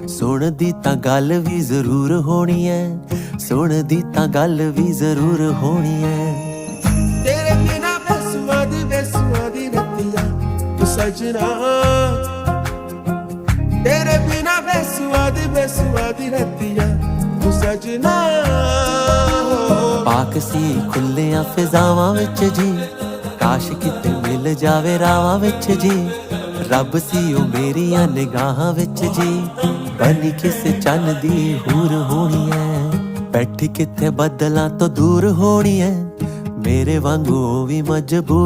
ਸੁਣਦੀ ਤਾਂ ਗੱਲ ਵੀ ਜ਼ਰੂਰ ਹੋਣੀ ਐ, ਸੁਣਦੀ ਤਾਂ ਗੱਲ ਵੀ ਜ਼ਰੂਰ ਹੋਣੀ ਐ। ਤੇਰੇ ਬਿਨਾ ਬੇਸੁਆ ਦੀ ਰਤੀਆਂ ਤੂੰ ਸਜਣਾ, ਤੇਰੇ ਬਿਨਾ ਬੇਸੁਆ ਦੀ ਰਤੀਆਂ ਤੂੰ ਸਜਣਾ। ਪਾਕ ਸੀ ਖੁੱਲਿਆਂ ਫਿਜ਼ਾਵਾਂ ਵਿੱਚ ਜੀ, ਕਾਸ਼ ਕਿਤੇ ਮਿਲ ਜਾਵੇ ਰਾਵਾਂ ਵਿੱਚ ਜੀ। ਰੱਬ ਸੀ ਉਹ ਮੇਰੀਆਂ ਨਿਗਾਹਾਂ ਵਿੱਚ ਜੀ, ਬਣੀ ਕਿਸੇ ਚੰਨ ਦੀ ਹੂਰ ਹੋਣੀ ਐ। ਬੈਠੀ ਕਿਤੇ ਬੱਦਲਾਂ ਤੋਂ ਦੂਰ ਹੋਣੀ ਐ, ਮੇਰੇ ਵਾਂਗੂ ਉਹ ਵੀ ਮਜਬੂਰ